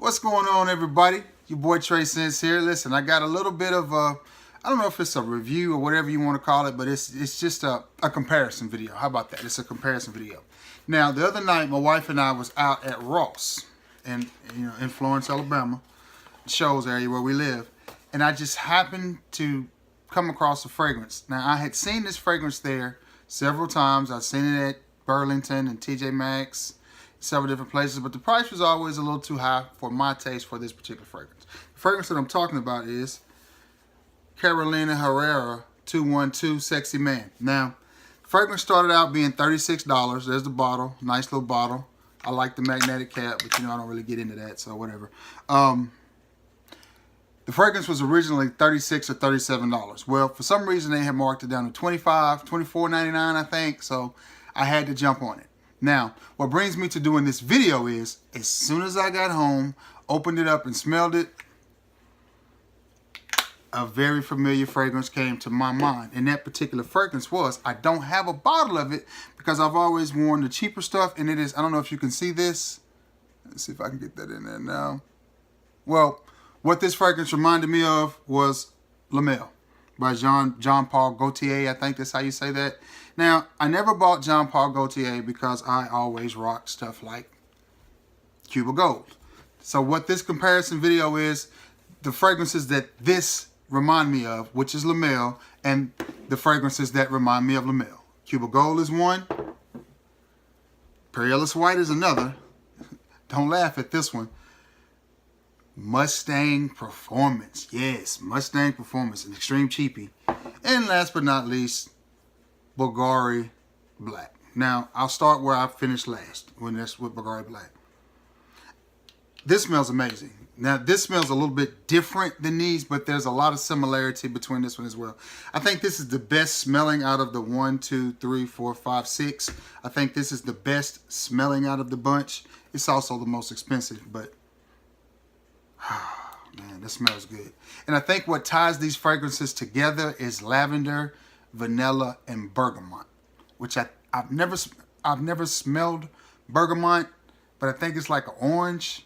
What's going on, everybody? Your boy Trey Sense here. Listen, I got a little bit of a, I don't know if it's a review or whatever you want to call it, but it's just a comparison video. How about that? It's a comparison video. Now, the other night, my wife and I was out at Ross in Florence, Alabama, Shoals area where we live, and I just happened to come across a fragrance. Now, I had seen this fragrance there several times. I've seen it at Burlington and TJ Maxx, several different places, but the price was always a little too high for my taste for this particular fragrance. The fragrance that I'm talking about is Carolina Herrera 212 Sexy Man. Now, the fragrance started out being $36. There's the bottle, nice little bottle. I like the magnetic cap, but I don't really get into that, so whatever. The fragrance was originally $36 or $37. Well, for some reason they had marked it down to $25, $24.99, I think, so I had to jump on it. Now, what brings me to doing this video is, as soon as I got home, opened it up and smelled it, a very familiar fragrance came to my mind. And that particular fragrance was, I don't have a bottle of it because I've always worn the cheaper stuff, and it is, I don't know if you can see this. Let's see if I can get that in there now. Well, what this fragrance reminded me of was La Mel by Jean Paul Gaultier. I think that's how you say that. Now, I never bought Jean Paul Gaultier because I always rock stuff like Cuba Gold. So what this comparison video is, the fragrances that this remind me of, which is La Mel, and the fragrances that remind me of La Mel. Cuba Gold is one. Ellis White is another. Don't laugh at this one. Mustang Performance. Yes, Mustang Performance, an extreme cheapie. And last but not least, bvlgari Black. Now, I'll start where I finished last, when that's with bvlgari Black. This smells amazing. Now, this smells a little bit different than these, but there's a lot of similarity between this one as well. I think this is the best smelling out of the 1, 2, 3, 4, 5, 6. I think this is the best smelling out of the bunch. It's also the most expensive, but man, this smells good. And I think what ties these fragrances together is lavender, vanilla, and bergamot, which I've never smelled bergamot, but I think it's like an orange.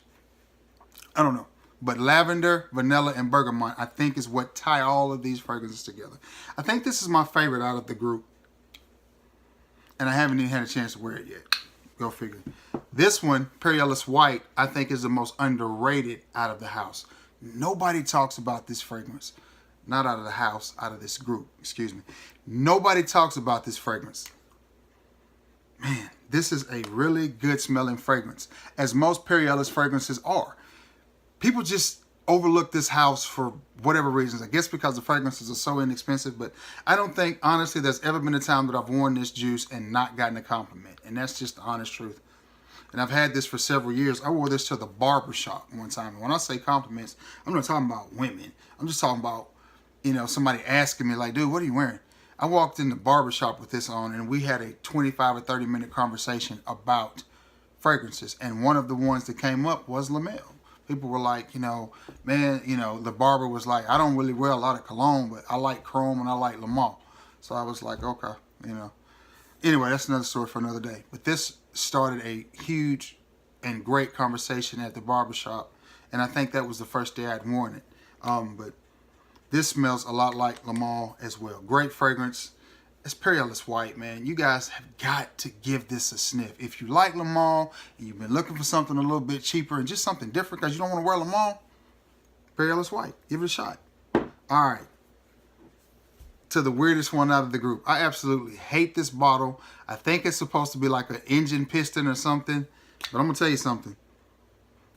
I don't know. But lavender, vanilla, and bergamot, I think, is what tie all of these fragrances together. I think this is my favorite out of the group. And I haven't even had a chance to wear it yet. Go figure. This one, Ellis White, I think is the most underrated out of the house. Nobody talks about this fragrance. Not out of the house, out of this group, excuse me. Nobody talks about this fragrance. Man, this is a really good smelling fragrance, as most Ellis fragrances are. People just overlook this house for whatever reasons. I guess because the fragrances are so inexpensive, but I don't think, honestly, there's ever been a time that I've worn this juice and not gotten a compliment. And that's just the honest truth. And I've had this for several years. I wore this to the barber shop one time. And when I say compliments, I'm not talking about women. I'm just talking about, somebody asking me like, dude, what are you wearing? I walked in the barber shop with this on, and we had a 25 or 30 minute conversation about fragrances. And one of the ones that came up was La Mel. People were like, man, the barber was like, I don't really wear a lot of cologne, but I like Chrome and I like Le Mans. So I was like, okay, Anyway, that's another story for another day. But this started a huge and great conversation at the barbershop, and I think that was the first day I'd worn it. But this smells a lot like Le Mans as well. Great fragrance. It's Ellis White, man. You guys have got to give this a sniff. If you like Le Mans and you've been looking for something a little bit cheaper and just something different because you don't want to wear Le Mans, Ellis White. Give it a shot. All right. To the weirdest one out of the group. I absolutely hate this bottle. I think it's supposed to be like an engine piston or something. But I'm going to tell you something.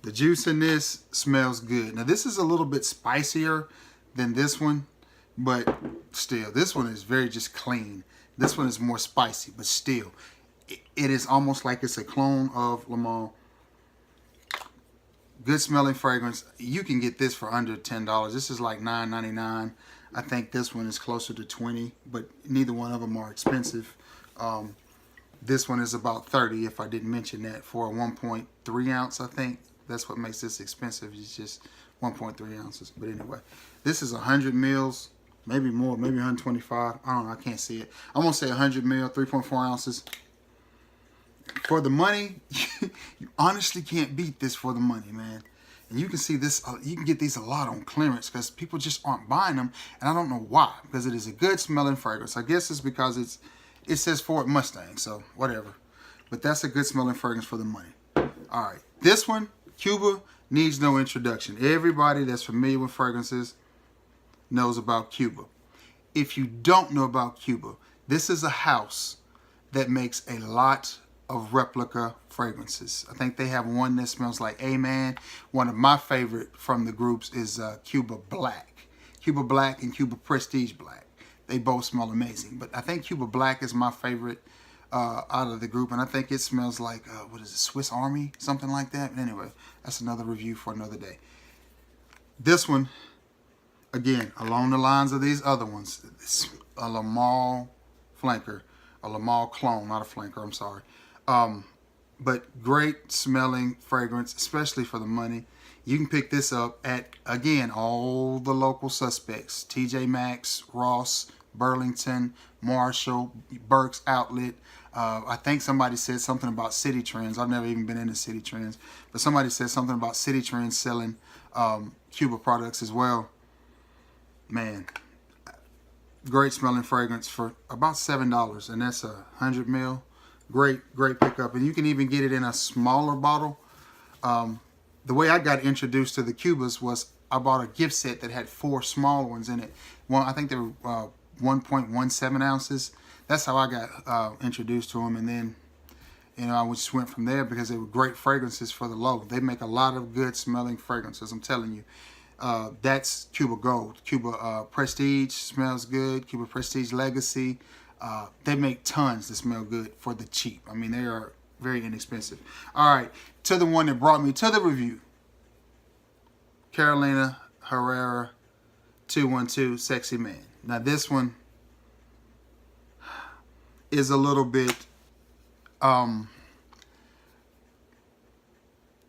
The juice in this smells good. Now, this is a little bit spicier than this one. But still, this one is very just clean. This one is more spicy, but still, it is almost like it's a clone of Le Mans. Good smelling fragrance. You can get this for under $10. This is like $9.99. I think this one is closer to $20, but neither one of them are expensive. This one is about $30, if I didn't mention that, for a 1.3 ounce, I think. That's what makes this expensive. It's just 1.3 ounces. But anyway, this is 100 mils. Maybe more, maybe 125. I don't know, I can't see it. I'm gonna say 100 mil, 3.4 ounces. For the money, you honestly can't beat this for the money, man. And you can see this, you can get these a lot on clearance because people just aren't buying them. And I don't know why, because it is a good smelling fragrance. I guess it's because it says Ford Mustang, so whatever. But that's a good smelling fragrance for the money. All right, this one, Cuba, needs no introduction. Everybody that's familiar with fragrances knows about Cuba. If you don't know about Cuba, this is a house that makes a lot of replica fragrances. I think they have one that smells like Amen. One of my favorite from the groups is Cuba Black. Cuba Black and Cuba Prestige Black. They both smell amazing. But I think Cuba Black is my favorite out of the group. And I think it smells like, what is it, Swiss Army? Something like that. But anyway, that's another review for another day. This one, again, along the lines of these other ones, it's a Le Male flanker. A Le Male clone, not a flanker, I'm sorry. But great smelling fragrance, especially for the money. You can pick this up at, again, all the local suspects. TJ Maxx, Ross, Burlington, Marshall, Burke's Outlet. I think somebody said something about City Trends. I've never even been into City Trends. But somebody said something about City Trends selling Cuba products as well. Man, great smelling fragrance for about $7. And that's 100 ml. Great pickup. And you can even get it in a smaller bottle. The way I got introduced to the Cubas was I bought a gift set that had 4 small ones in it. One, I think they were 1.17 ounces. That's how I got introduced to them. And then, you know, I just went from there because they were great fragrances for the low. They make a lot of good smelling fragrances, I'm telling you. That's Cuba Gold. Cuba Prestige smells good. Cuba Prestige Legacy. They make tons that smell good for the cheap. I mean, they are very inexpensive. All right, to the one that brought me to the review. Carolina Herrera 212 Sexy Man. Now this one is a little bit,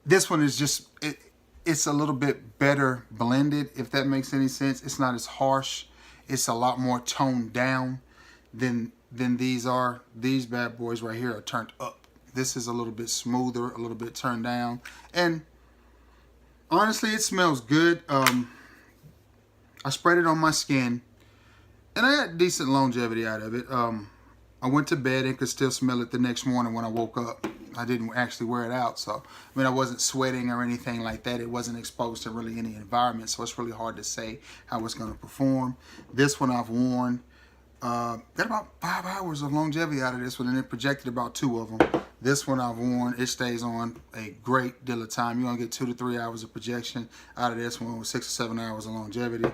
this one is just, it's a little bit better blended, if that makes any sense. It's not as harsh. It's a lot more toned down than these are. These bad boys right here are turned up. This is a little bit smoother, a little bit turned down. And honestly, it smells good. I sprayed it on my skin and I got decent longevity out of it. I went to bed and could still smell it the next morning when I woke up. I didn't actually wear it out. So, I mean, I wasn't sweating or anything like that. It wasn't exposed to really any environment. So it's really hard to say how it's going to perform. This one I've worn. Got about 5 hours of longevity out of this one, and it projected about 2 of them. This one I've worn, it stays on a great deal of time. You're gonna get 2 to 3 hours of projection out of this one with 6 or 7 hours of longevity.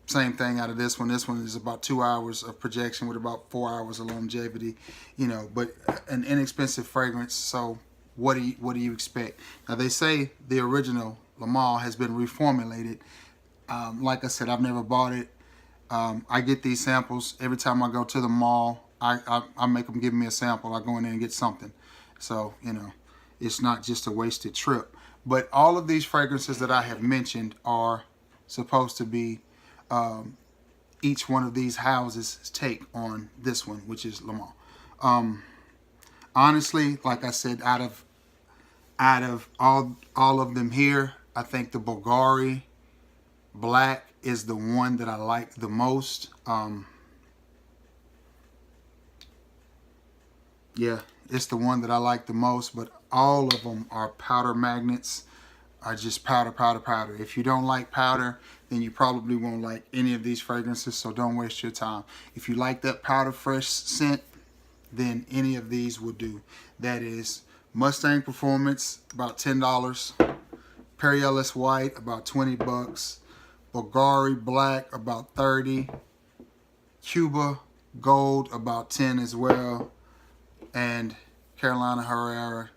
Same thing out of this one. This one is about 2 hours of projection with about 4 hours of longevity. You know, but an inexpensive fragrance. So what do you expect? Now they say the original Le Male has been reformulated. Like I said, I've never bought it. I get these samples every time I go to the mall. I make them give me a sample. I go in there and get something. So, you know, it's not just a wasted trip. But all of these fragrances that I have mentioned are supposed to be each one of these houses' take on this one, which is Le Male. Honestly, like I said, out of all of them here, I think the Bvlgari Black is the one that I like the most. Yeah, it's the one that I like the most, but all of them are powder magnets, are just powder, powder, powder. If you don't like powder, then you probably won't like any of these fragrances, so don't waste your time. If you like that powder fresh scent, then any of these will do. That is Mustang Performance, about $10. Perry Ellis White, about 20 bucks. Bvlgari Black, about 30. Cuba Gold, about 10 as well. And Carolina Herrera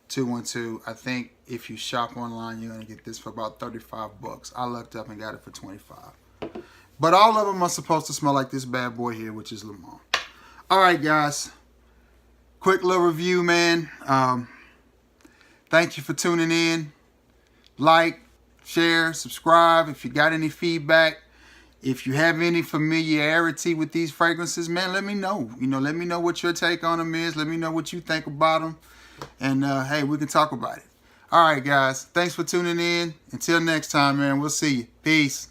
212. I think if you shop online, you're gonna get this for about 35 bucks. I lucked up and got it for 25. But all of them are supposed to smell like this bad boy here, which is Le Male. All right, guys. Quick little review, man. Thank you for tuning in. Like, share, subscribe. If you got any feedback, if you have any familiarity with these fragrances, man, let me know. You know, let me know what your take on them is. Let me know what you think about them. And, hey, we can talk about it. All right, guys. Thanks for tuning in. Until next time, man. We'll see you. Peace.